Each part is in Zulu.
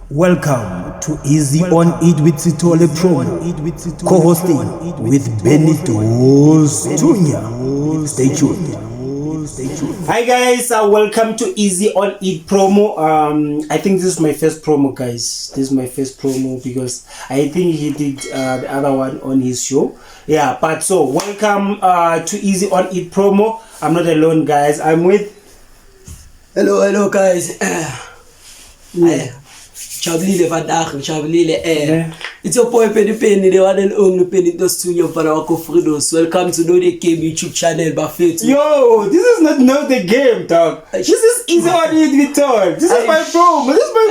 Welcome to Easy on It with Sithole Promo, co-hosting with Benito Jr. Stay tuned. Hi guys, welcome to Easy on It promo. I think this is my first promo, guys. This is my first promo because I think he did the other one on his show. Yeah, but so welcome to Easy on It promo. I'm not alone, guys. I'm with. Hello guys. Chabulile vandaag, chabulile It's your boy Penny, the one and only Benito Jr. Parako Fridos. Welcome to Know the Game YouTube channel, Buffett. Yo, this is not Know the Game, dog. This is Easy on It with Todd. This is my promo. This is my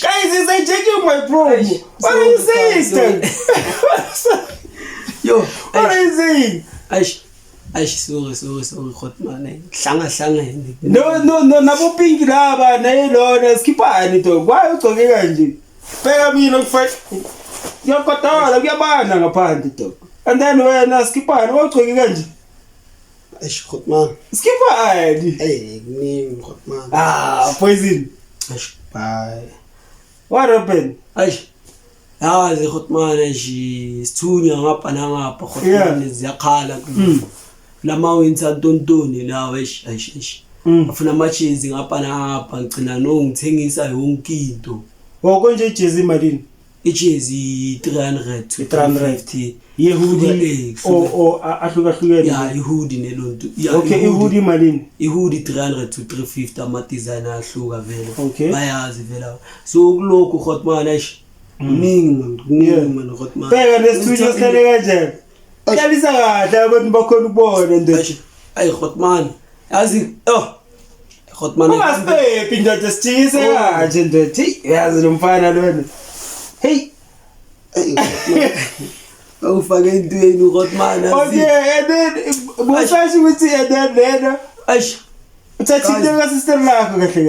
guys. Is I checking my promo? What are you saying, dog? Yo, what are you saying? sorry, Khotman. Hlanga. No, nabo pink laba na ilona skipani dog. Why ugcoke kanje? Phela mina ngifake yakotola kuyabana ngaphandle dog. And then wena skipani ugcoke kanje? Khotman. Skipani. Hey, name Khotman. Poison. Bye. What happened? Yazi Khotman sithunya ngapha nangapha Khotman ziyakhala lama winter tontoni lawo afuna amachizi ngapha nangapha ngicina no ngithengisa yonke into. Konje ijezi malini? Ijezi 300 yehudi ahlukahlukene. Yeah, ihudi nelonto. Okay, ihudi malini? Ihudi 300 to 350 ama design ahluka vele. Okay. Bayazi vele. So kuloko Khotman Ning man Khotman. Phela nestudio sihlale kanjani? Qalisa kahle abantu bakhona ukubona nje. Khotman. Yazi Khotman. Ungasiphi indoda sithise kanje ndothi yazi lo mfana lona. Hey. Awufake intweni Khotman. Okay, and then bosashi ukuthi and then lena. Uthathi into ka sister lakho kahle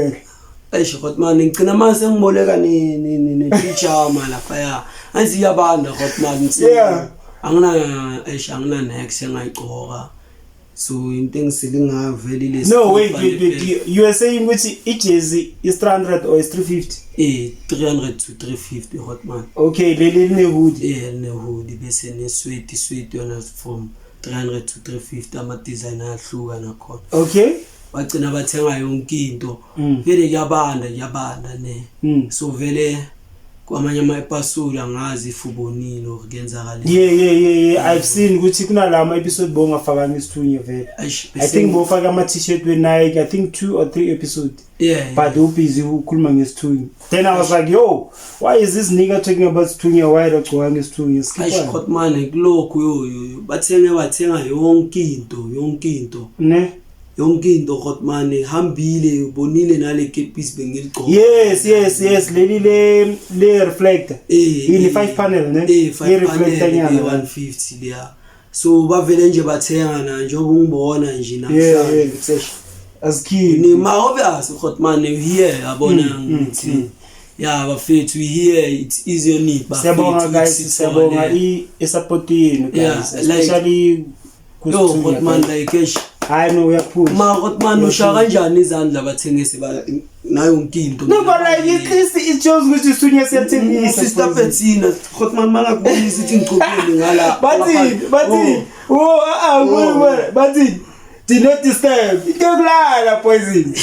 kahle. Khotman ngicina mase ngiboleka ne pijama lapha ya. Anzi yabanda Khotman. Yeah. Angina next engayigcoka. So into engiselinga vele lesi. No, wait. You are saying which ijezi is 300 or is 350? 300 to 350 Khotman. Okay, leli ne hoodie. Ne hoodie bese ne sweat yona from 300 to 350 ama design ahluka nakhona. Okay. Bagcina bathenga yonke into. Vele yabanda ne. So vele kwamanye ama episode angazi ifubonile ukuyenzakala. Yeah. I've seen ukuthi kunalama episode bongafaka ngesithunya vele. I think bofaka ama t-shirt we Nike. I think 2 or 3 episodes. Yeah. But ubusy ukhuluma ngesithunya. Then I was like, yo, why is this nigga talking about sithunya why ugcoka ngesithunya? Khotman kuloko yo bathenga yonke into. Ne? Yonke into Khotman hambile ubonile nale kepisi bengiligcoka. Yes leli le reflector in 5 panel ne reflector nyana 150 leya. So bavele nje bathenga na njengoba ungibona nje namhlanje askini ni obvious Khotman here yabona ngithi yeah bafethu here it's easy on it siyabonga guys siyabonga support yenu guys especially Khotman like I know uyaphusha Khotman usha kanjani izandla bathengisi nayo yonke into. No, but like it shows ukuthi Sunya siyathengisa sister Betsina Khotman makakubonisa ukuthi ngiqhubile ngala bathi do not disturb ngiyokulala poison.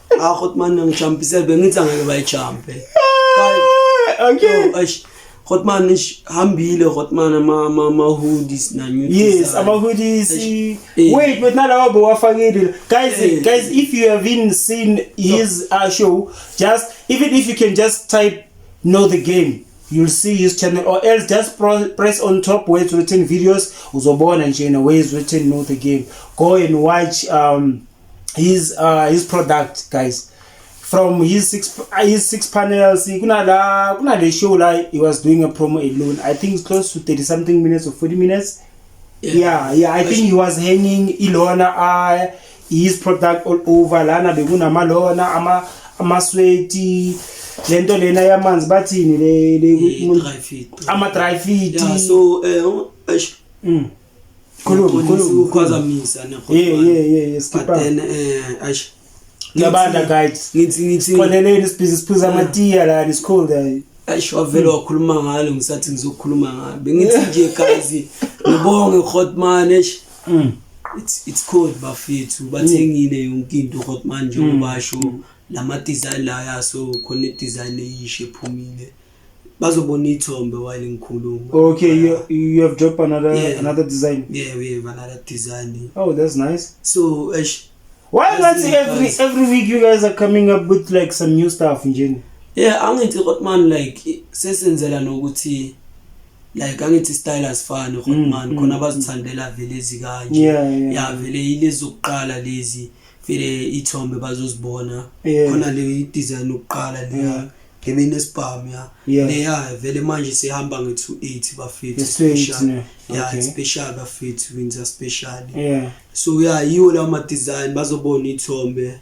Khotman ngijumpise bengithi angeke bayijumpe. Okay. Khotman hambile Khotman ama hoodies na new design. Yes, ama hoodies. Wait, but nalawa bowafakile. Guys, if you haven't seen his show, just even if you can just type Know the Game, you'll see his channel, or else just press on top where it's written videos uzobona nje na where it's written Know the Game. Go and watch his product, guys. From his six panels, kuna the show like he was doing a promo alone. I think it's close to 30 something minutes or 40 minutes. Yeah. I think he was hanging Ilona his product all over. Lana beguna malona ama sweaty. Lento lena yamanzi bathini ama dry fit. Yeah, so Khuluma ukhwazamisa ne Khotman. Yeah. But then Ngiyabanda guys. Ngithi Koneleni siphuza amatiya la is cold. Ayisho vele wakhuluma ngalo ngisathi ngizokhuluma ngabe. Bengithi nje guys ngibonge Hotman it's cold bafethu bathengile yonke into Hotman njengoba basho lama design la yaso khona design eyishe ephumile. Bazobona ithombe while ngikhuluma. Okay, you have dropped another design. Yeah, we have another design. Oh, that's nice. So why not every week you guys are coming up with like some new stuff in general? Yeah, angithi Hotman like sesenzela nokuthi like angithi style asifana Hotman khona abazithandela vele ezikanje. Yeah, vele ilezi zokuqala lezi vele ithombe bazozibona khona le design yokuqala le ngemini spam leya vele manje sihamba nge280 bafethu special. Yeah, special bafethu winter special. Yeah. So yeah, yiwo la ma design bazobona ithombe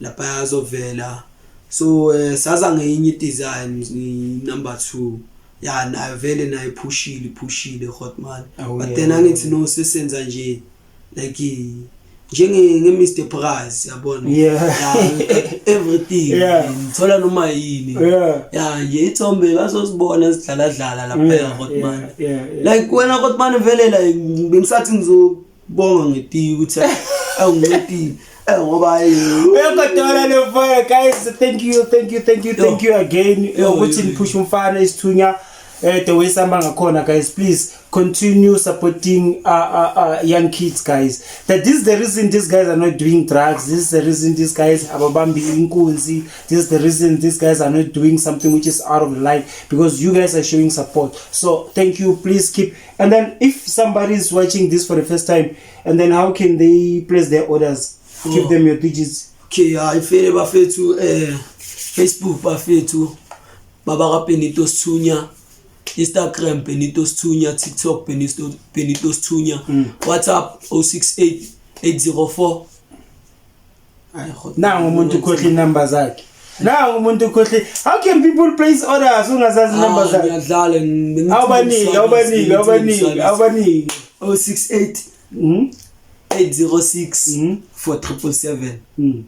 lapha yazovela. So saza ngenye design number 2. Yeah, na vele na pushile Hotman. But then angithi no sesenza nje like njenge Mr Price yabona. Everything ngithola noma yini. Yeah, nje ithombe bazosibona sidlala lapha Hotman. Like wena Hotman vele la bengisathi ngizobonga ngetiyi ukuthi awungincedi ngoba uyakodala le fire guys. Thank you again ukuthi nipush umfana isithunya the way samba ngakhona guys. Please continue supporting young kids guys. That this is the reason these guys are not doing drugs. This is the reason these guys ababambi inkunzi. This is the reason these guys are not doing something which is out of the line, because you guys are showing support. So thank you, please keep. And then if somebody is watching this for the first time, and then how can they place their orders? Give them your digits. Okay, ifele bafethu Facebook bafethu baba Benito Sithunya, Instagram Benito Sithunya, TikTok Benito Sithunya, WhatsApp 068804. Now umuntu khohle numbers zakhe. Now umuntu khohle. How can people place orders ungazazi numbers zakhe? Ngiyadlala awubani 068 806 4777.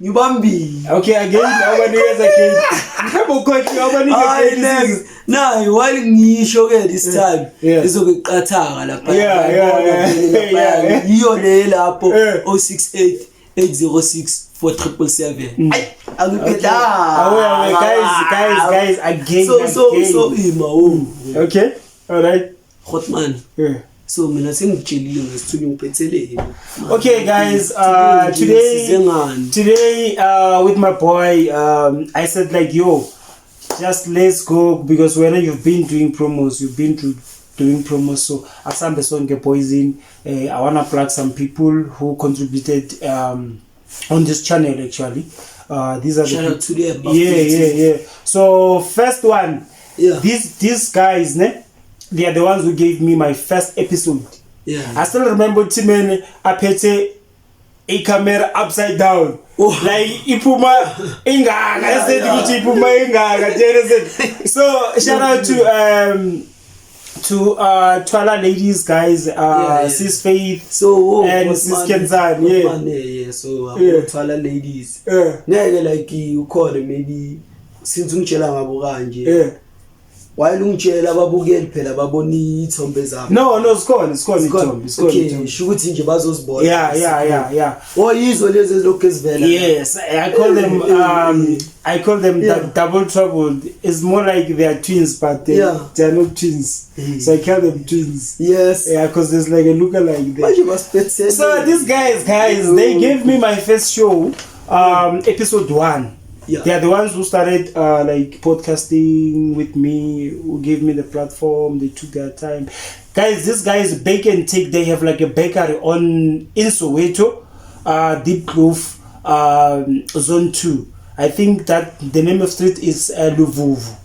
Ngibambi. Okay, again awubanikeza again. Mhlawumbe ukhohle awubanika again. Nayi while ngisho ke this time izokuqathanga lapha. Yeah. Yiyo le lapho 068 806 4777. Ay akuphetha. Guys again. So ima. Okay. All right. Hotman. So mina sengitshelile ngesithunywa uphetheleni. Okay guys, today with my boy I said like yo, just let's go, because when you've been doing promos, so asambe sonke poison. I want to plug some people who contributed on this channel actually. These are shout out to them. Yeah. So first one, these guys they are the ones who gave me my first episode. I still remember Timene apete a camera upside down. Like ipuma ingaga. I said ipuma ingaga. So shout out to Twala ladies guys, Sis Faith, and Sis Kenzan. So Twala ladies. Like you call them maybe since ungitshela ngabo kanje. While ungitshela ababukeli phela baboni ithombe zabo. No, sikhona ithombe. Okay, shukuthi nje bazosibona. Yeah. Yizo lezi lokho ezivela. Yes, I call them double trouble. It's more like they are twins, but they are not twins. So I call them twins. Yes. Yeah, because there's like a lookalike there. So these guys, they gave me my first show, episode 1. They are the ones who started like podcasting with me, who gave me the platform. They took their time. Guys, these guys bake and take. They have like a bakery in Soweto, Deep Kloof, Zone 2. I think that the name of street is Luvuvu.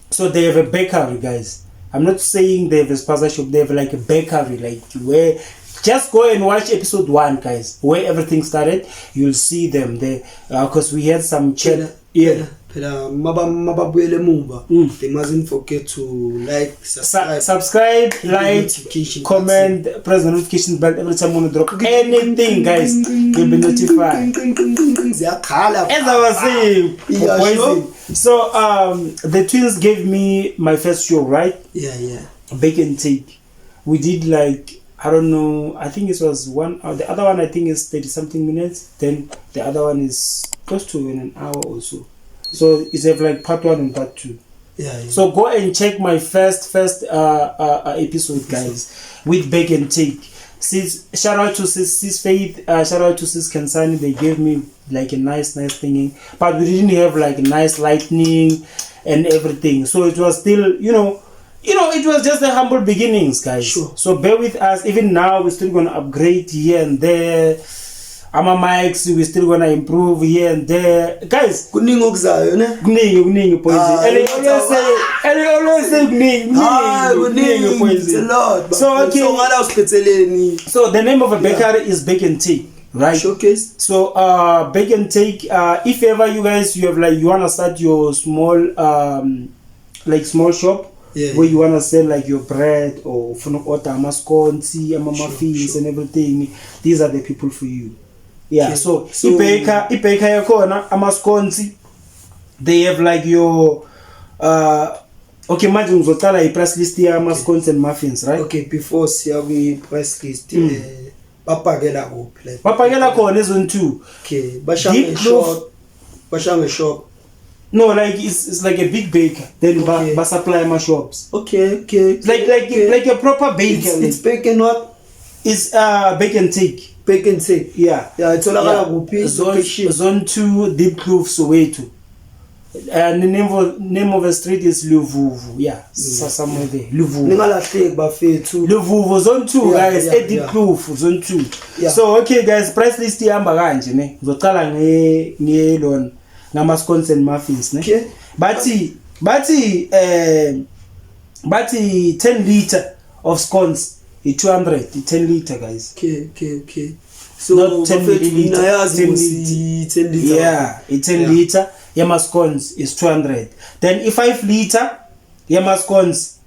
So they have a bakery, guys. I'm not saying they have a sponsor shop. They have like a bakery, like where. Just go and watch episode 1, guys, where everything started. You'll see them there, because we had some chat. phela mababuyele emuva they mustn't forget to like, subscribe, like, comment, press the notification bell every time we drop anything, guys. You'll be notified. As I was saying, so the twins gave me my first show, right? Yeah. Bake and Take. We did like, I don't know, I think it was one, the other one I think is 30 something minutes, then the other one is close to an hour or so. So it's like part 1 and part 2. Yeah. So go and check my first episode, guys, with Bake and Take. Shout out to Sis Faith, shout out to Sis Kansani. They gave me like a nice thingy, but we didn't have like nice lighting and everything. So it was still, you know, it was just the humble beginnings, guys. Sure. So bear with us. Even now, we're still gonna upgrade here and there. Ama mics, we're still gonna improve here and there, guys. Kuningi okuzayo ne? Kuningi poison. And they always say kuningi poison. It's a lot. So okay. So the name of a bakery is Bake and Take, right? Showcase. So Bake and Take. If ever you guys you wanna start your small small shop. Yeah. Where you wanna sell like your bread or order masconsi, muffins and everything, these are the people for you. Yeah. Okay. So baker yakona amasconsi, they have like your okay, manje ngizotala i-price list ya amasconsi and muffins, right? Okay, before siya kwi-price list bapakela kuphi like bapakela khona ezone 2. Okay, bashange shop. No, like it's like a big baker. Then okay. Supply my shops. Okay. It's like a proper baker. It's Bake and what? It's Bake and Take. Bake and Take. Yeah. It's all about Zone 2 Deep Kloof Soweto. And the name of the street is Luvuvu. Yeah. Somewhere there. Luvuvu. Luvuvu Zone 2, guys. Deep Kloof Zone 2. Yeah. So okay, guys, price list ihamba kanje ne. Ngizocala ngelona. Namascones and muffins, ne? Okay. But 10 liter of scones is 200. 10 liter, guys. Okay. So not 10 milliliter. 10 liter. Yeah, 10 liter. Yama scones is 200. Then if 5 liter, Yama scones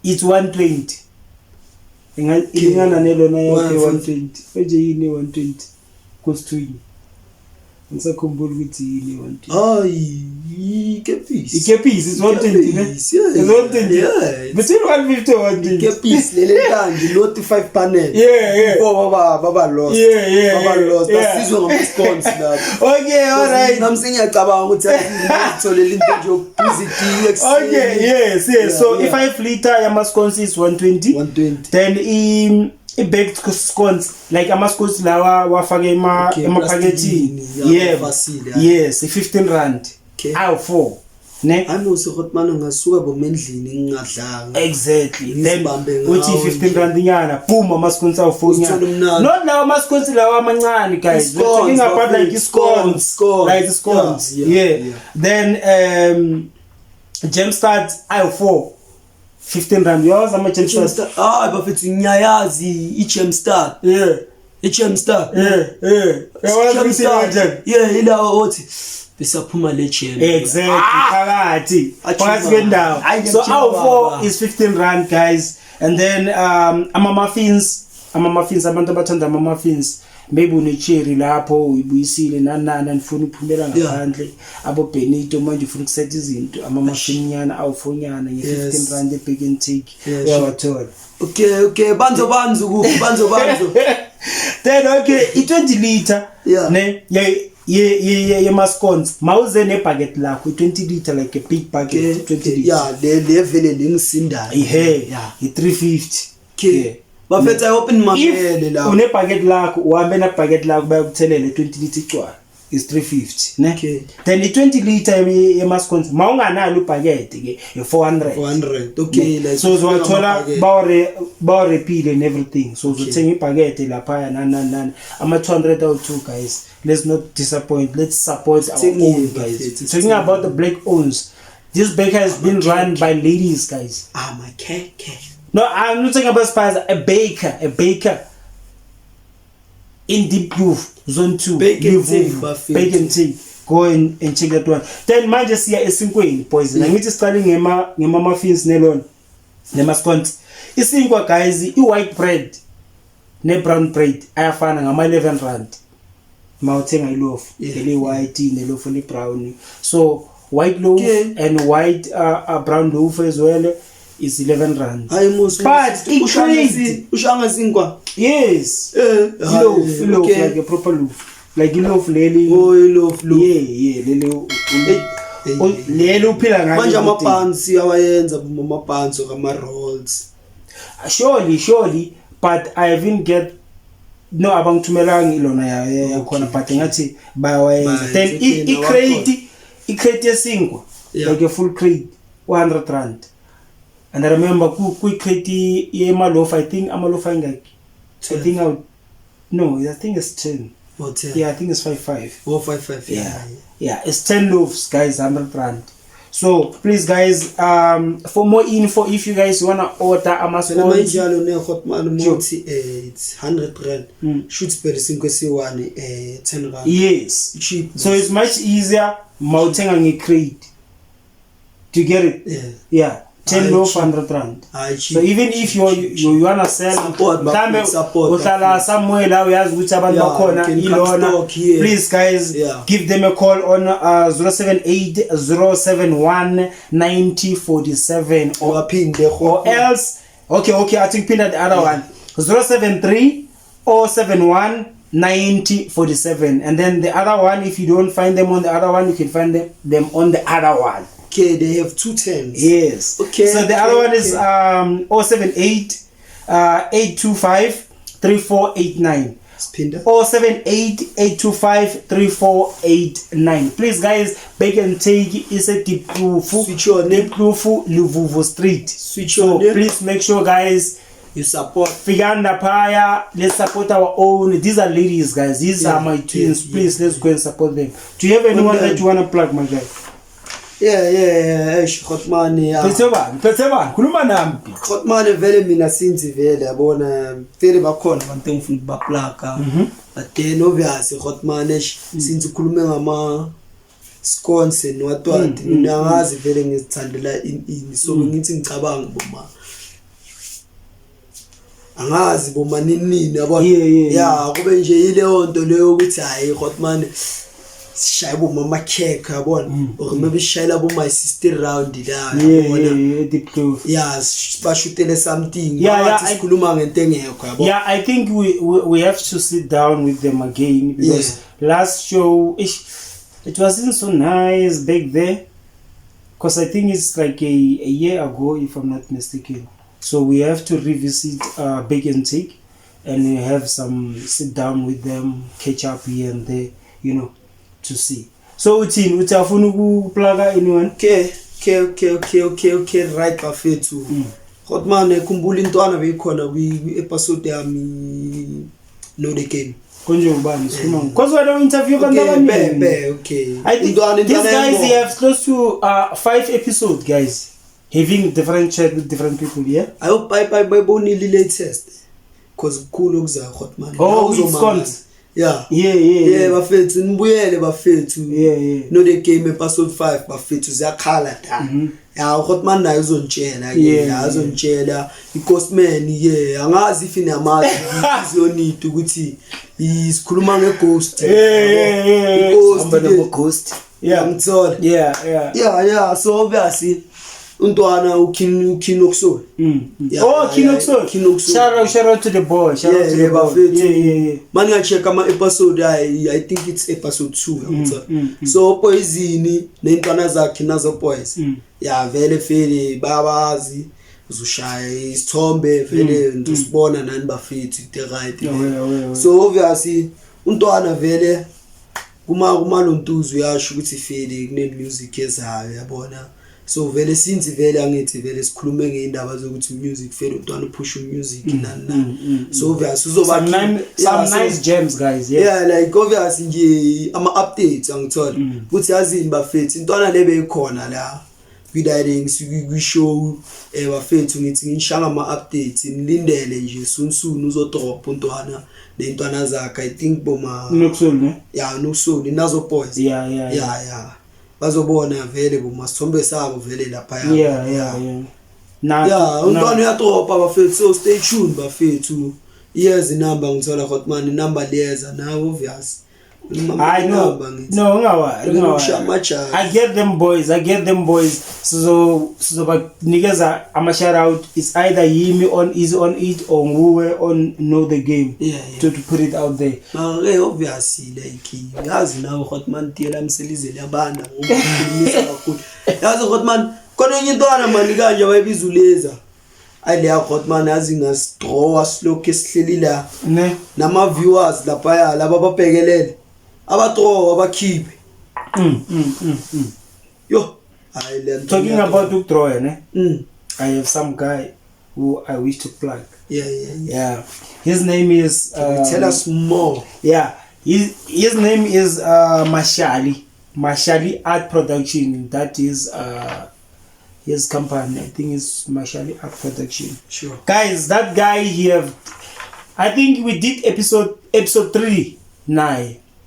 it's 120. Ingana nelo na yake 120. Oje yini 120. Cost 2. Ngisakhumbula ukuthi yini 120. Ikepisi is 120 ne? It's 120. Yeah. Between 150 and 120. Ikepisi lele kanje not 5 panel. Yeah. Baba lost. Yeah. Baba lost. Asizwe ngama-scones lapho. Okay, all right. Namsengiyacabanga ukuthi ngitholela into nje yokuphuziti. Okay, yes. So if 5 liter yama-scones is 120. Then baked scones like amascones lawa wafake emaphakethini. Yes, 15 rand. Okay. Aw 4 ne anoso khotmana ngasuka bomendlini ngingadlanga. Exactly. Then uthi 15 rand nyana boom amascones aw 4 nyana. Not lawa amascones lawa amancane, guys. We're talking about like scones. Like scones. Yeah. Then Gemstart aw 4 15 rand. Yours ama Gemstart. Bafethu ngiyayazi iGemstart. Yeah. iGemstart. Yeah, ila othi besaphuma le gem. Exactly. Phakathi kwendawo. So aw 4 is 15 rand, guys. And then ama muffins abantu abathanda ama muffins, maybe une-cherry lapho uyibuyisile nanana nifuna ukuphumela ngaphandle abo Benito manje ufuna ukusetha izinto ama muffin nyana aw 4 nyana nge-15 rand e-Bake and Take. Uyawathola. Okay, banzo kuphi banzo. Then okay, i-20 liter ne ye mascones mawuze ne-bucket lakho i-20 liter like a big bucket. 20 liter. Yeah, le vele lengisindayo. i-350. Okay. Bafethu open mamele la. Une-bucket lakho uhambe na-bucket lakho bayakuthelele 20 liter icwala is 350 ne. Okay. Then i-20 liter ye-mascones mawunganalo ibhakede ke i-400. Okay, like so uzowathola bawarepile and everything. So uzothenga ibhakede laphaya nani ama-200 awu-2, guys. Let's not disappoint. Let's support our own, guys. Talking about the black owns, this baker has been run by ladies, guys. My cat. No, I'm not talking about spies. A baker in Deep Kloof Zone 2. Bake and Take. Bake and Take. go and check that one. Then manje siya esinkweni boys. Ngithi siqale ngema muffins nelona nema scones. Isinkwa guys, i-white bread ne-brown bread ayafana ngama 11 rand. Mawuthenga iloaf le white neloaf le brown. So white loaf and white brown loaf as well is 11 rand. But ushanga zinkwa. Yes. Loaf like a proper loaf. Like loaf leli. Oh, loaf. Yeah, leli uphila ngayo. Manje amapansi awayenza amapansi kama rolls. Surely, but I haven't get no abangithumelanga ilona yakhona but ngathi bayawayenza. Then i-crate yesinkwa like a full crate 100 rand. And I remember crate yemaloaf, I think amaloaf ingaki. I think it's 10. Or 10. Yeah, I think it's 55. Oh, 55. Yeah, it's 10 loaves, guys, 100 rand. So please, guys, for more info, if you guys wanna order it's 100 rand. Shoots per single 10 rand. Yes, cheap. So it's much easier. Mautenga crate to get it. Yeah. 10 loaf 100 rand. So even if you wanna sell support somewhere la uyazi ukuthi abantu bakhona ilona, please guys, give them a call on 078 071 9047 or else I think pin the other one 073 071 9047, and then the other one, if you don't find them on the other one, you can find them on the other one. Okay, they have 2 10s. Yes. Okay. So the other one is 078 825 3489. 078 825 3489. Please guys, Bake and Take is a Diplufu Luvuvu Street. So please make sure guys you support Figanda Paya. Let's support our own. These are ladies, guys. These are my twins. Please let's go and support them. Do you have anyone that you wanna plug, my guy? Yeah, Khotman khuluma nami. Khotman vele mina sinzi vele yabona vele bakhona abantu engifuna baplaka. But then obviously Khotman since ukhulume ngama scones notwati ngiyazi vele ngizithandela ini so ngithi ngicabanga boma angazi boma nini yabona yeah kube nje ile onto leyo ukuthi hayi Khotman shaybo mama cake yabona or maybe shayla bo my sister round la yabona bashutele something sikhuluma ngento engekho yabona. Yeah, I think we have to sit down with them again because last show it wasn't so nice back there, because I think it's like a year ago if I'm not mistaken. So we have to revisit Bake and Take and have some sit down with them, catch up here and there, you know, to see. So utafuna ukuplaga anyone? Okay, right bafethu. Khotman ekhumbula intwana beyikhona kwi episode yami no the game. Konje ubani sikhuluma because we don't interview abantu abaningi. Okay. I think these guys they have close to 5 episodes, guys, having different chat with different people. Yeah, I hope I bonile latest because cool okuza Khotman. Oh, it's called yeah bafethu nibuyele bafethu no the game episode 5 bafethu ziyakhala da Khotman nayo uzontshela azonitshela iCostman angazi if inamazi izonito ukuthi isikhuluma ngeghost ghost ngithola so obviously untwana uKinoxo Kinoxo shout out to the boy, man check ama episode I think it's episode 2 so Poison nentwana zakhe nazo boys vele babazi uzushaya isithombe vele ndusibona nani bafethu the right so obviously untwana vele kuma lontuzu yasho ukuthi feli kune music ezayo yabona. So vele since vele angithi vele sikhulume ngeindaba zokuthi music vele untwana push music nani so obviously uzoba some nice gems guys. Like obviously nje ama updates angithola ukuthi yazini bafethu intwana lebe ikhona la kwi-direct kwi-show bafethu ngithi ngishanga ama-updates nilindele nje soon uzodrop untwana nentwana zakhe I think boma Nokusoni ya Nokusoni nazo boys yeah bazobona vele boma sithombe sabo vele lapha yeah untwana uyadropa bafethu so stay tuned bafethu yes inamba ngithola Hotman inamba liyeza nawo obvious I know. No, I get them boys. So but niggas I'm a shout out. It's either Yimi on is on it or Nguwe on know the game. Yeah. To put it out there. Obviously like yazi nawo Hotman tiyela mselizeli yabanda ngokukhulumisa kakhulu. Yazi Hotman kona enye intwana mani kanje wayibizuleza. Ayile Hotman yazi ngasdraw slow esihleli la. Ne. Nama viewers lapha laba babhekelele. Abathrow abakhiphe yo talking about to throw I have some guy who I wish to plug. Yeah, his name is tell us more. Yeah, his name is Mashali Art Production. That is his company. I think it's Mashali Art Production. Sure guys, that guy here, I think we did episode 3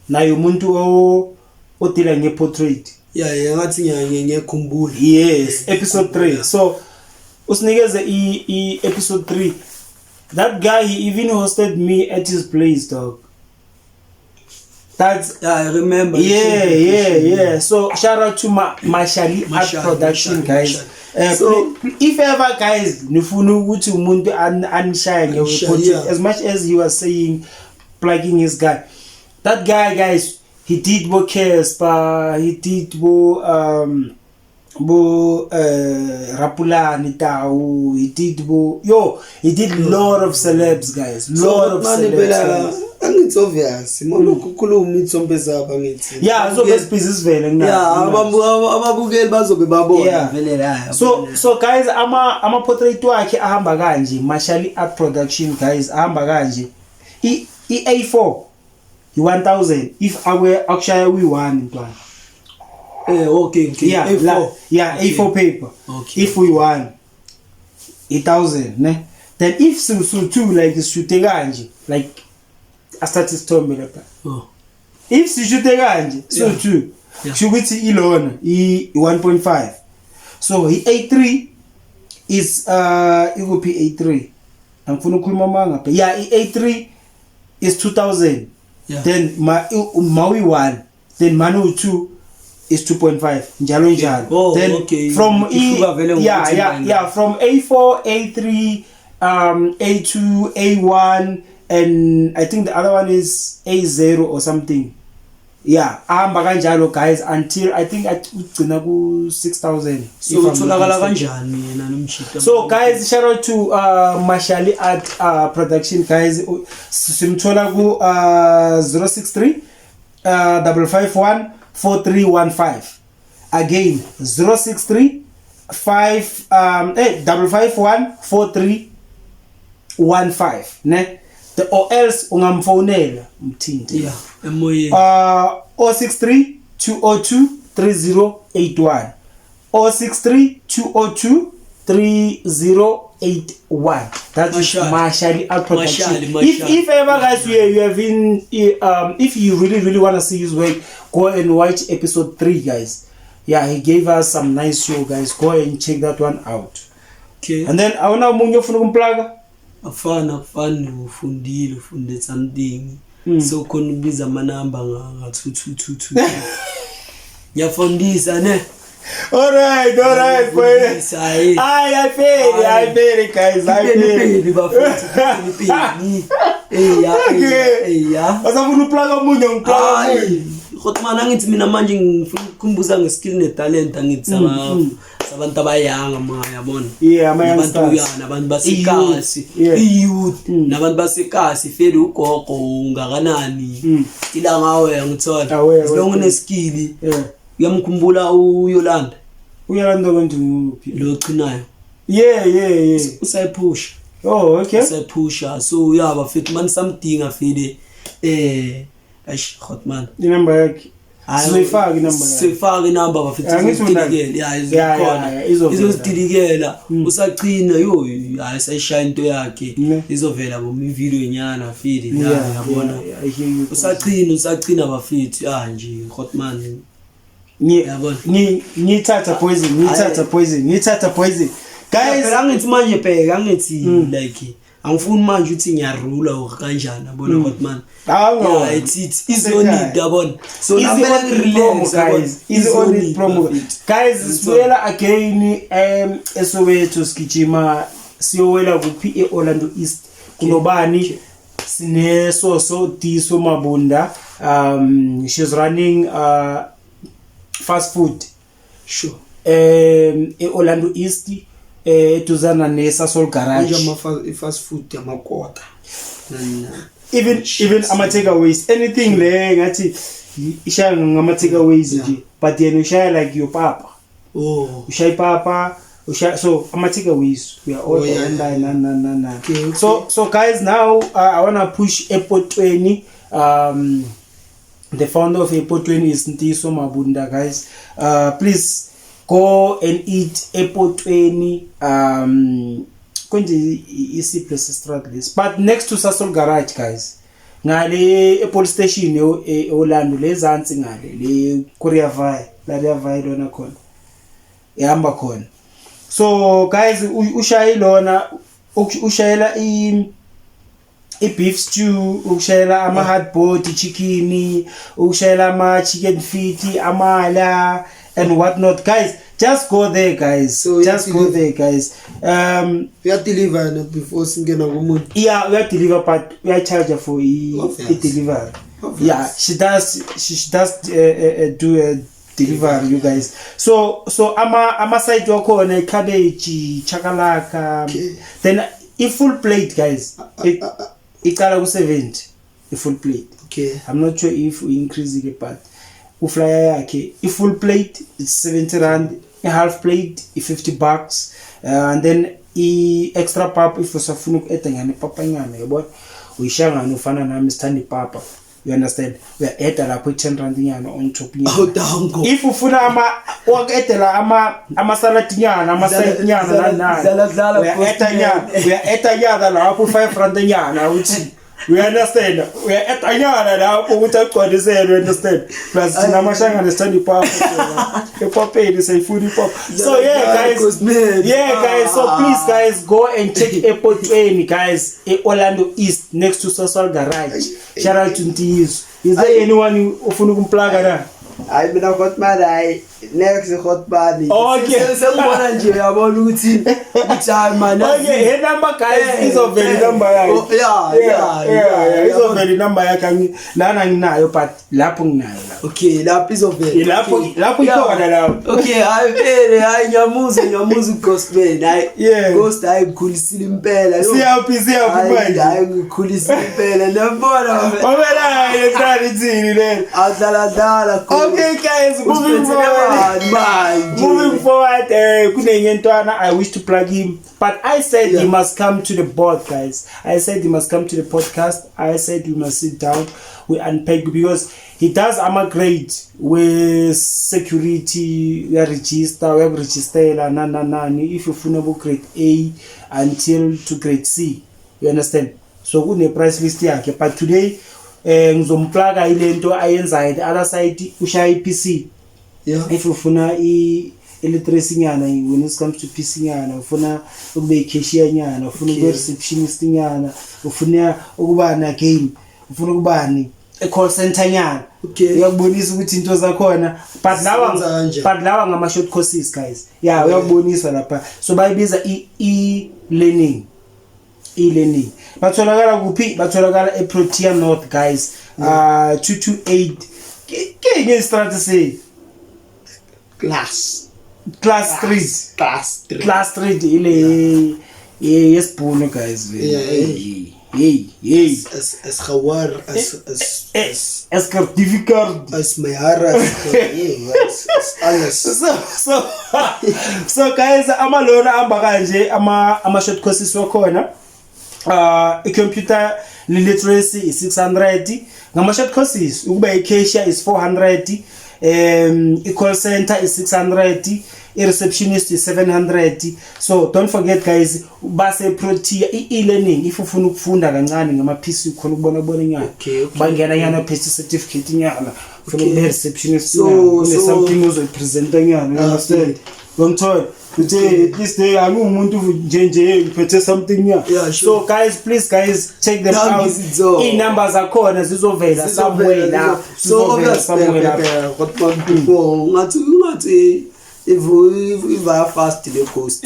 naye umuntu odila ngeportrait ngathi ngiyakhumbula yes episode 3 so usinikeze I episode 3 that guy he even hosted me at his place dog. That's I remember yeah so shout out to Mashali Art Production guys. So if ever guys nifuna ukuthi umuntu anishaya ngeportrait as much as he was saying plugging his guy. That guy, guys, he did bo Kespa, he did bo Rapulani Tau, he did bo he did a lot of celebs, guys. Lot of celebs. It's obvious. Monokukhuluma itsombe zaba ngithi. Yeah, so best pieces vele ngina. Yeah, ababukeli bazobe babona vele la. So guys, ama portrait wakhe ahamba kanje, Mashali Art Production guys, ahamba kanje. A4 1000 if awe akushaya we1 ntwana okay yeah A4 A4 paper okay. If we won 1000 ne then if so two like shoot kanje like I started storming lapha if shoot kanje so two shukuthi ilona I1.5 so A3 is ikupi A3 angifuna ukukhuluma manga A3 is 2000. Then Maui 1, then Manu 2 is 2.5. Njalo. Then okay. From from A4, A3, A2, A1, and I think the other one is A0 or something. Yeah, ahamba kanjalo guys until I think ugcina ku 6000. So utholakala kanjani yena nomshito? So guys, shout out to Mashali Art Production guys. Simthola ku 063 551 4315. Again 063 551 4315 ne or else ungamfonela mthinte yeah emoyeni 063 202 3081 063 202 3081. That is Mashali Art Production. If ever guys you have been if you really want to see his work, go and watch episode 3 guys. Yeah, he gave us some nice show guys. Go and check that one out. Okay. And then awuna umunye ufuna kumplaga afana ufundile ufunde something so khona ubiza amanamba nga 2222 ngiyafundisa ne Alright, boy. I feel it, guys. I feel it. Yeah. Asafuna uplaga umunye ngiplaga. Hotman angithi mina manje ngikumbuza ngeskill netalent angithi sabantu abayanga manje yabona. Yeah, abantu nabantu basekasi, youth, nabantu basekasi fele ugogo ungakanani. Ila ngawe ngithola. Long neskill. Yeah. Uyamkhumbula uYolanda kwenduphi lo qinayo yeah usayiphusha okay usayiphusha so yeah bafethu man something afide Hotman number yakhe sizoyifaka inamba sifaka inamba bafethu izotilikela izozitilikela usagcina yo hayi sayishaya into yakhe izovela bombi video nyana feel yabona usagcina bafethu nje hotman ngithatha poison guys angithi manje bheka angithi like angifuni manje uthi ngiyarula or kanjani yabona hotman it's only yabona so is only promo guys sibuyela again eSoweto sigijima siyowela kuphi eOrlando East kunobani sinesoso Diso Mabunda she's running fast food sure eOrlando East eduzana neSasol Garage fast food yamakota even ama takeaways anything le ngathi ishaya ngama takeaways nje but yena ushaya like your papa ushaya papa ushaya so ama takeaways we are all na so guys now I want to push Airport 20 the founder of Airport 20 is Diso Mabunda guys please go and eat Airport 20 konje isi place strategies but next to Sasol Garage guys ngale police station eOrlando lezansi ngale le Korea Vai la Vai lona khona ehamba khona so guys ushaye lona ushayela beef stew ushayela ama hard boiled chicken ushayela ama chicken feet amala and what not guys just go there guys so just go there guys we are deliver before singena ngomuntu we are deliver but we are charge for delivery she does do a delivery you guys so ama side wakhona cabbage chakalaka then full plate guys iqala ku 70 full plate I'm not sure if we increase it but flyer yakhe full plate it's 70 rand a half plate $50 and then extra papa if usafuna ukueta ngane papa nyama yabona uyishangana ufana nami sithanda ipapa you understand we are at lapho 10 rand nyana on top nyana if ufuna waketela ama salad nyana ama side nyana nana we are at nyana lapho 5 rand nyana uthi we understand we are at anyana lapho ukuthi aqondisele you understand plus thina amashangana sithanda ipapa epopeni sayifuna ipapa so guys so please guys go and check Airport 20 guys eOrlando East next to Sasol Garage shout out to Ntizo is there anyone ufuna ukumplaga na hayi mina hotman hayi next hotman okay sengibona nje uyabona ukuthi man okay number guys is of very number yakhe is of very number yakhe lana nginayo but lapho nginayo okay lapho is of very lapho ikhona lapho okay hayi nyamuzi gospel hayi ghost hayi ngikhulisile impela siyaphi manje hayi ngikhulisile impela nembona wabela yetharithini le adala okay guys moving forward kunengentwana I wish to plug him but I said he must come to the board guys I said he must come to the podcast I said we must sit down we unpack because he does grade with security we register nani if you funa grade A until to grade C you understand so kune price list yakhe but today ngizomplaga ilento ayenzayo the other side ushaya PC if ufuna literacy nyana when it comes to PC nyana ufuna ube cashier nyana ufuna ube receptionist nyana ufuna ukuba na game ufuna ukuba ni call center nyana uyakubonisa ukuthi into zakhona but lawa ngama short courses guys uyakubonisa lapha so bayibiza e-learning batholakala kuphi batholakala eProtea North guys 228 ke strategy class 3 ile yesibhuno guys hey as khawar as certificate as mayara so guys amalona amba kanje ama short courses wakhona i-computer literacy is 600, ngama-short courses ukuba i-cashier is 400, i-call center is 600, i-receptionist is 700. So don't forget guys, base Protea e-learning if ufuna ukufunda kancane ngama-PC khona ukubona nyana bangena nyana phethe certificate nyana ufuna ube receptionist nyana something uzoyipresenta nyana, you understand? Ngithola ukuthi at least akumuntu nje ngiphethe something nyana. So guys, please guys, check them out. I-numbers akhona zizovela somewhere la. So obviously ngathi if I fast the coast.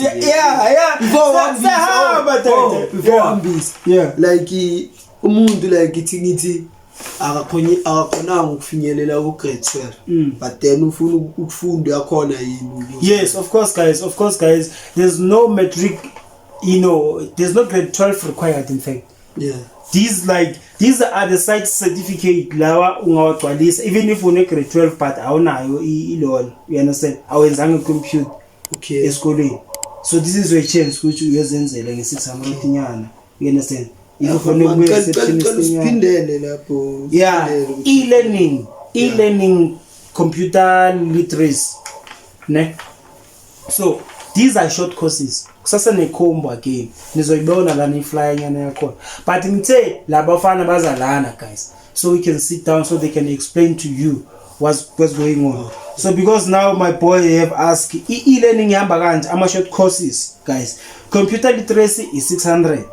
Before ambis. Yeah. Like umuntu like ithi akakhona ukufinyelela ku grade 12 but then ufuna ukufunda yakhona yini. Yes, of course guys, there's no matric, you know, there's no grade 12 required in fact. Yeah. These are the site certificate lawa ungawagcwalisa even if une grade 12 but awunayo ilona, you understand, awenzanga compute esikoleni. So this is your chance ukuthi uyezenzela nge600 nyana, you understand. Yeah, e-learning computer literacy ne. So these are short courses. Kusasa nekhombo again nizoyibona la ni flyer nyana yakho, but ngithe labafana bazalana guys, so we can sit down so they can explain to you what's going on. So because now my boy have asked e-learning ihamba kanje ama short courses guys. Computer literacy is 600,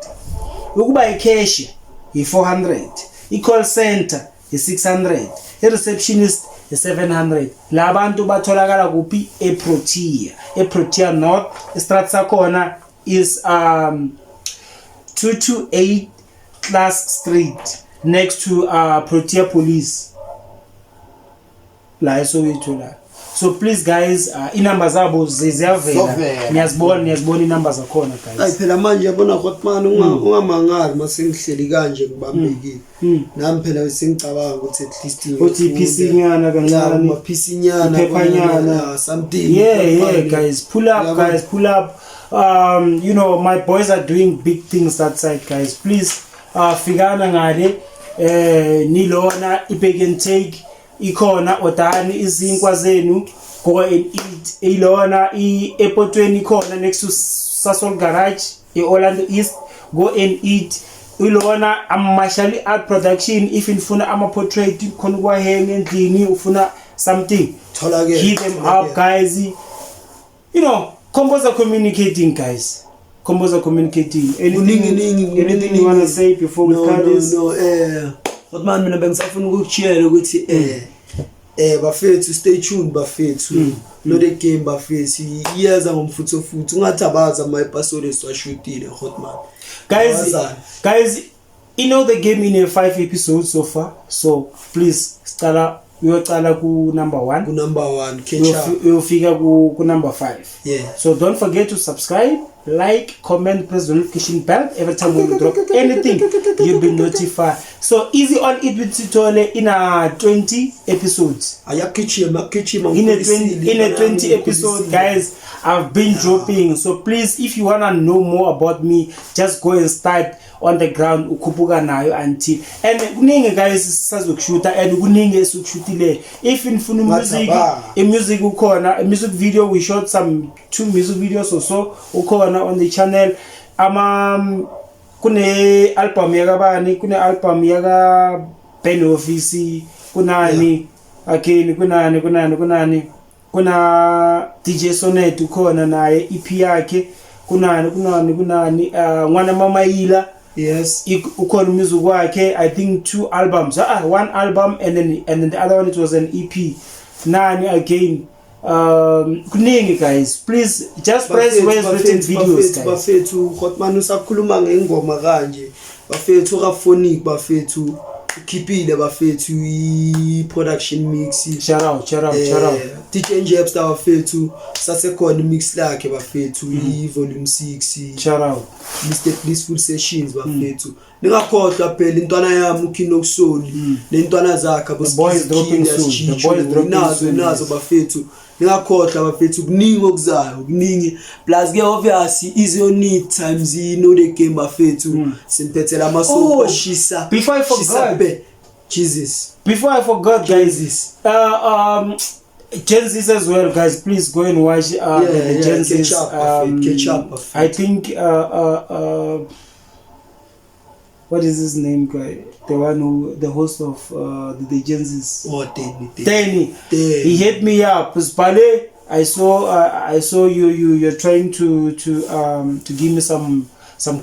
ukuba i-cashier i-400, i-call center i-600, i-receptionist i-700. La bantu batholakala kuphi? eProtea North. Istrat sakhona is 228 Class Street next to Protea Police la eSoweto. So please guys, i-numbers zabo ziyavela, niyazibona i-numbers zakhona guys. Hayi phela manje yabona Hotman ungamangali masengihleli kanje ngibambekile. Nami phela sengicabanga ukuthi at least uthi PC nyana kancane, PC nyana, iphepha nyana, something. Yeah guys, pull up guys, pull up. You know, my boys are doing big things that side guys. Please fikana ngale nilona ipick and take ikhona odani izinkwa zenu, go and eat. Ilona ePotweni ikhona next to Sasol Garage eOrlando East, go and eat. Ilona Marshall Art Production if ufuna ama portrait khona kwa hang endlini ufuna something, hit them up guys. You know, composer communicating guys, composer communicating. Anything you want to say before we start this? But man, mina bengisafuna ukukuchiyela ukuthi bafethu stay tuned bafethu, no the game bafethu iyaza ngomfutho ungathabaza ama episode esiwashutile Hotman. Guys, you know the game in a 5 episodes so far, so please uyocala ku number 1, catch up, uyofika ku number 5. Yeah. So don't forget to subscribe, like, comment, press the notification bell. Every time when we drop anything, you'll be notified. So easy on it with Sithole in a 20 episodes. In a 20 episodes, guys, I've been dropping. So please, if you wanna know more about me, just go and start on the ground ukubuka nayo until and kuningi guys sazokushuta and kuningi esukushutile. If infuna music ukhona, a music video, we shot some 2 music videos or so ukhona on the channel. Kune album yakabani, kune album yaka Ben Office, kunani again, kunani kuna DJ Sonet ukhona naye EP yakhe, kunani Mwana Mama Ila. Yes, ukhona music wakhe, I think 2 albums, 1 album and then the other one, it was an EP. Nani again, kuningi guys, please just press where's written videos guys. Bafethu Hotman usakhuluma ngengoma kanje, bafethu Raphonic, bafethu ukhiphile, bafethu i-production mix. Shout out. DJ Njebster bafethu sasekhona mix lakhe bafethu i-volume 6. Shout out Mr. Blissful Sessions bafethu. Ningakhohlwa phela intwana yami uKinokusoli, nentwana zakhe the boys dropping soon. nazo bafethu Ngakhohlwa bafethu kuningi okuzayo kuningi plus ke obviously is your need times you know the game bafethu simphethela amasoap ashisa before I forgot Jesus before I forgot guys Gen Z as well guys, please go and watch the Gen Z catch up I think what is his name guy, the one who the host of the Gen Z Danny. He hit me up Spale. I saw you're trying to give me some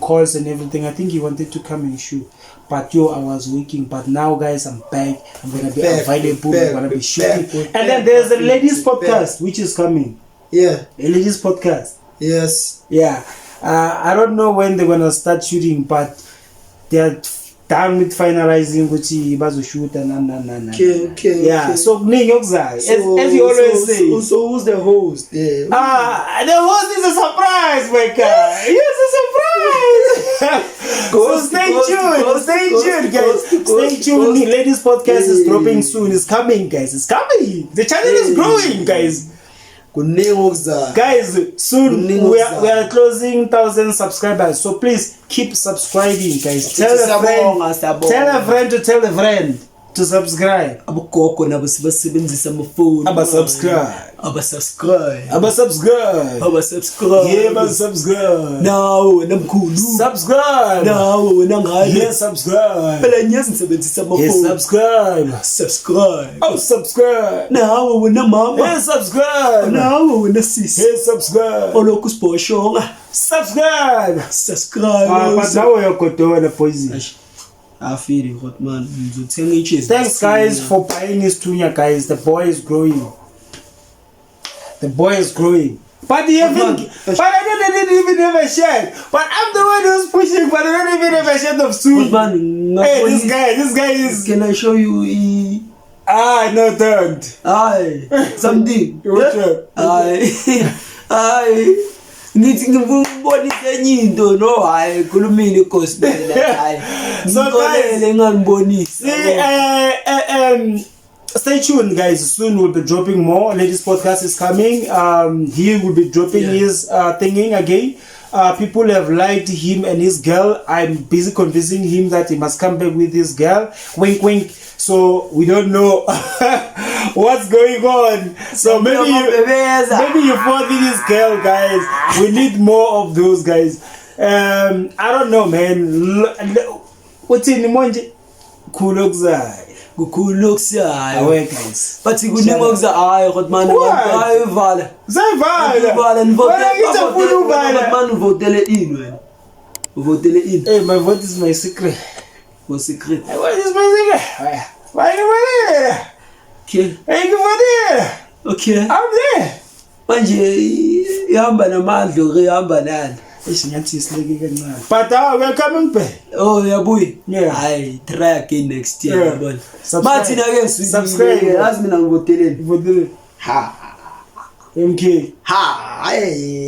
calls and everything. I think he wanted to come and shoot, but I was working. But now guys, I'm back. I'm gonna be available. I'm gonna be shooting. And then there's a ladies podcast which is coming. Yeah, a ladies podcast. Yes. Yeah. I don't know when they're gonna start shooting, but they're done with finalizing which bazo shoot and okay. Yeah. So as you always say. So who's the host? Yeah. The host is a surprise, my guy. Yes, a surprise. So stay tuned, guys. Stay tuned. Ladies podcast is dropping soon. It's coming, guys. It's coming. The channel is growing, guys. Guys, soon we are closing 1,000 subscribers, so please keep subscribing, guys. Tell a friend to tell a friend to subscribe. Subscribe. Yeah, subscribe. Now namkhulu. Subscribe. Now nangale. Yeah, subscribe. Phela niyazisebenzisa amafoni. Yeah, subscribe. Oh, subscribe. Now wena mama. Yeah, subscribe. Now wena sisi. Yeah, subscribe. Olokhu siboshonga. Subscribe. But now you're going poison. I feel it, hot man. Thanks guys for buying this tunia, guys. The boy is growing. The boy is growing. But I didn't even have a share. But I'm the one who's pushing, but I don't even have a share of soon. Hey, this guy is. Can I show you? No, don't. Something. Ngithi ngibonise into no hayi khulumile inkosi hayi ngikholele ngangibonisa. Stay tuned guys, soon we'll be dropping more. Ladies podcast is coming. He will be dropping his thinking again. People have liked him and his girl. I'm busy convincing him that he must come back with his girl. Wink wink. So we don't know what's going on. So maybe you fought with this girl, guys. We need more of those guys. I don't know, man. What's in the money? Kulokzai. Kukhulukshayo guys. But kuningi okuzayo kodwa manje bayivala. Zayivala. Man uvotele ini wena. Uvotele ini. Hey, my vote is my secret. What secret? What is my secret? Why you there? Okay. Hey, good. Okay. I'm there. Manje ihamba namandla ihamba nani? But we're coming back. Oh, yabuyi. Yeah. I try again next year. Yeah. Martin again. Subscribe. Ask me now voteleni. Ha. MK.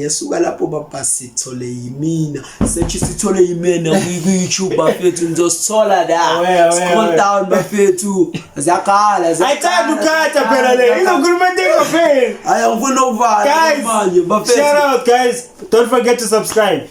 Suka lapho baba sithole yimina. Sethi sithole yimena ku YouTube bafethu ngizosithola la. Scroll down bafethu. Zakhala. Ayithanda ukhatha phela le. Izokhuluma into phela. Hayi ngifuna ukuvala manje bafethu. Shout out guys. Don't forget to subscribe.